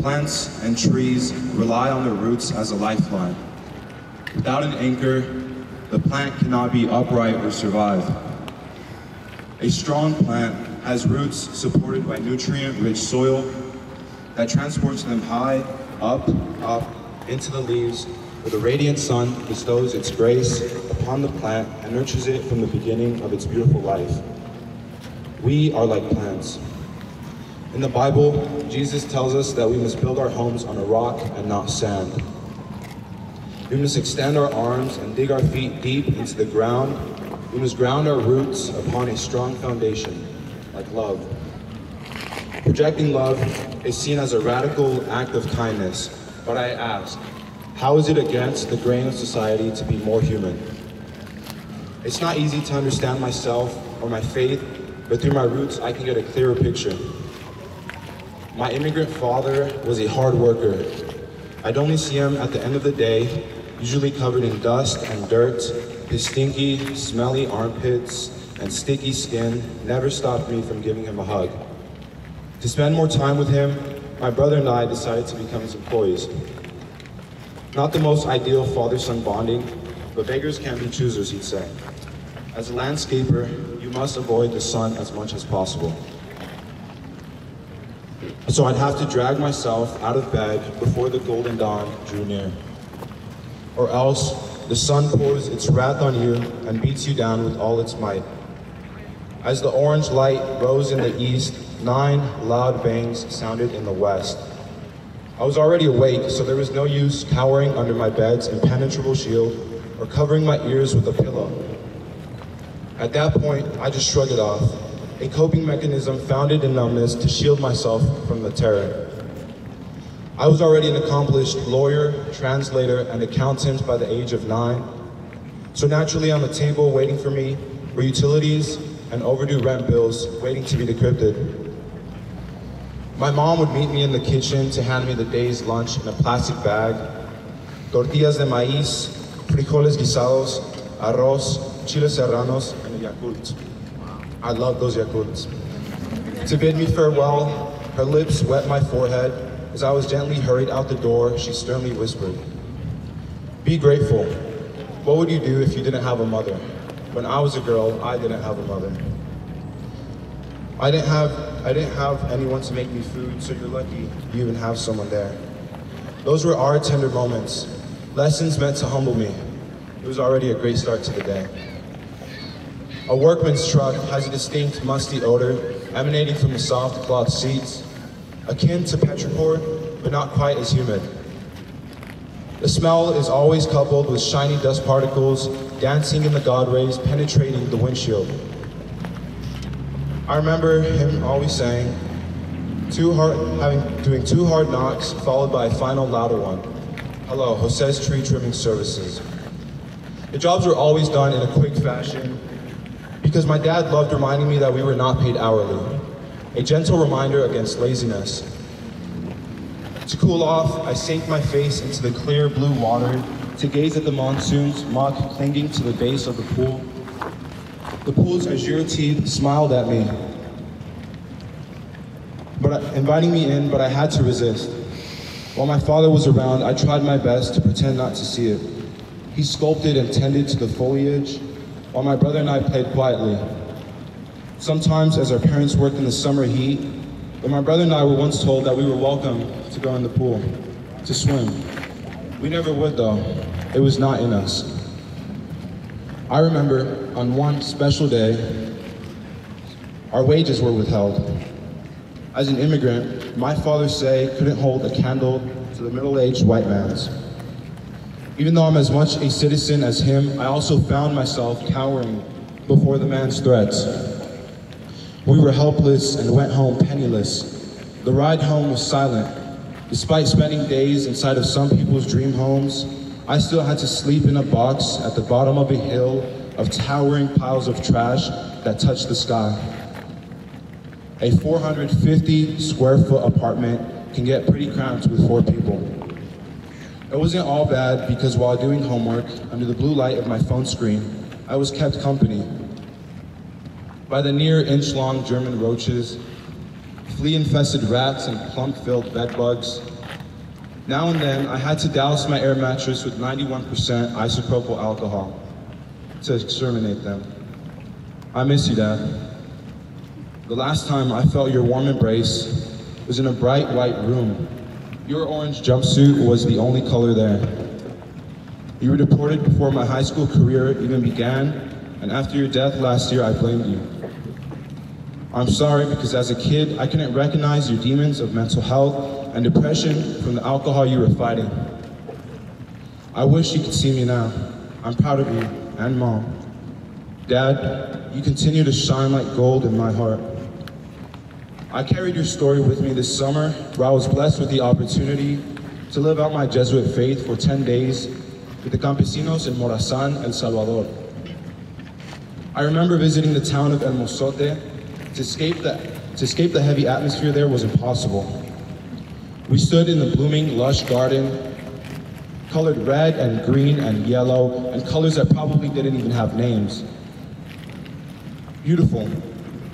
Plants and trees rely on their roots as a lifeline. Without an anchor, the plant cannot be upright or survive. A strong plant has roots supported by nutrient-rich soil that transports them high, up, into the leaves, where the radiant sun bestows its grace upon the plant and nurtures it from the beginning of its beautiful life. We are like plants. In the Bible, Jesus tells us that we must build our homes on a rock and not sand. We must extend our arms and dig our feet deep into the ground. We must ground our roots upon a strong foundation, like love. Projecting love is seen as a radical act of kindness, but I ask, how is it against the grain of society to be more human? It's not easy to understand myself or my faith, but through my roots I can get a clearer picture. My immigrant father was a hard worker. I'd only see him at the end of the day, usually covered in dust and dirt. His stinky, smelly armpits and sticky skin never stopped me from giving him a hug. To spend more time with him, my brother and I decided to become his employees. Not the most ideal father-son bonding, but beggars can't be choosers, he'd say. As a landscaper, you must avoid the sun as much as possible. So I'd have to drag myself out of bed before the golden dawn drew near. Or else, the sun pours its wrath on you and beats you down with all its might. As the orange light rose in the east, 9 loud bangs sounded in the west. I was already awake, so there was no use cowering under my bed's impenetrable shield or covering my ears with a pillow. At that point, I just shrugged it off, a coping mechanism founded in numbness to shield myself from the terror. I was already an accomplished lawyer, translator, and accountant by the age of 9. So naturally on the table waiting for me were utilities and overdue rent bills waiting to be decrypted. My mom would meet me in the kitchen to hand me the day's lunch in a plastic bag. Tortillas de maíz, frijoles guisados, arroz, chiles serranos, and a Yakult. I love those Yakults. To bid me farewell, her lips wet my forehead. As I was gently hurried out the door, she sternly whispered, "Be grateful. What would you do if you didn't have a mother? When I was a girl, I didn't have a mother. I didn't have anyone to make me food, so you're lucky you even have someone there." Those were our tender moments, lessons meant to humble me. It was already a great start to the day. A workman's truck has a distinct musty odor emanating from the soft cloth seats, akin to petrichor, but not quite as humid. The smell is always coupled with shiny dust particles dancing in the god rays penetrating the windshield. I remember him always saying, doing 2 hard knocks followed by a final louder one. "Hello, Jose's tree trimming services." The jobs were always done in a quick fashion because my dad loved reminding me that we were not paid hourly, a gentle reminder against laziness. To cool off, I sank my face into the clear blue water to gaze at the monsoon's muck clinging to the base of the pool. The pool's azure teeth smiled at me, inviting me in, but I had to resist. While my father was around, I tried my best to pretend not to see it. He sculpted and tended to the foliage, while my brother and I played quietly. Sometimes, as our parents worked in the summer heat, but my brother and I were once told that we were welcome to go in the pool, to swim. We never would though. It was not in us. I remember on one special day, our wages were withheld. As an immigrant, my father's say couldn't hold a candle to the middle-aged white man's. Even though I'm as much a citizen as him, I also found myself cowering before the man's threats. We were helpless and went home penniless. The ride home was silent. Despite spending days inside of some people's dream homes, I still had to sleep in a box at the bottom of a hill of towering piles of trash that touched the sky. A 450 square foot apartment can get pretty cramped with 4 people. It wasn't all bad because while doing homework, under the blue light of my phone screen, I was kept company by the near inch-long German roaches, flea-infested rats and plump-filled bedbugs, Now and then, I had to douse my air mattress with 91% isopropyl alcohol to exterminate them. I miss you, Dad. The last time I felt your warm embrace was in a bright white room. Your orange jumpsuit was the only color there. You were deported before my high school career even began, and after your death last year, I blamed you. I'm sorry because as a kid, I couldn't recognize your demons of mental health and depression from the alcohol you were fighting. I wish you could see me now. I'm proud of you and Mom. Dad, you continue to shine like gold in my heart. I carried your story with me this summer, where I was blessed with the opportunity to live out my Jesuit faith for 10 days with the campesinos in Morazán, El Salvador. I remember visiting the town of El Mozote. To escape the heavy atmosphere there was impossible. We stood in the blooming, lush garden, colored red and green and yellow, and colors that probably didn't even have names. Beautiful,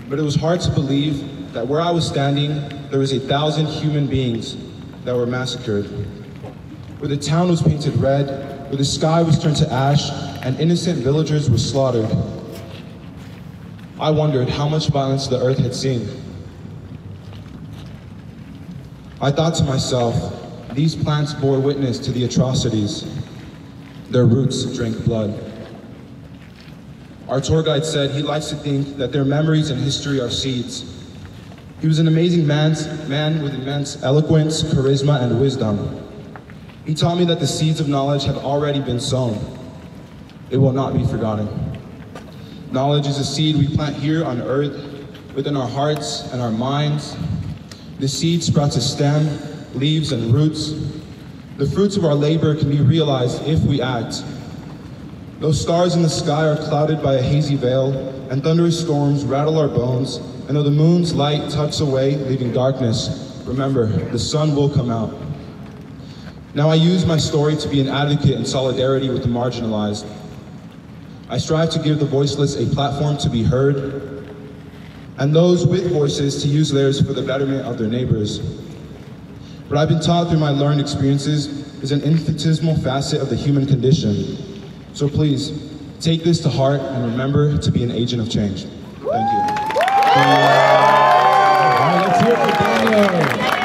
but it was hard to believe that where I was standing, there was 1,000 human beings that were massacred. Where the town was painted red, where the sky was turned to ash, and innocent villagers were slaughtered. I wondered how much violence the earth had seen. I thought to myself, these plants bore witness to the atrocities. Their roots drank blood. Our tour guide said he likes to think that their memories and history are seeds. He was an amazing man with immense eloquence, charisma, and wisdom. He taught me that the seeds of knowledge have already been sown. It will not be forgotten. Knowledge is a seed we plant here on earth, within our hearts and our minds. The seed sprouts a stem, leaves, and roots. The fruits of our labor can be realized if we act. Though stars in the sky are clouded by a hazy veil, and thunderous storms rattle our bones, and though the moon's light tucks away, leaving darkness, remember, the sun will come out. Now I use my story to be an advocate in solidarity with the marginalized. I strive to give the voiceless a platform to be heard, and those with voices to use theirs for the betterment of their neighbors. What I've been taught through my learned experiences is an infinitesimal facet of the human condition. So please, take this to heart and remember to be an agent of change. Thank you. All right, let's hear it for Daniel.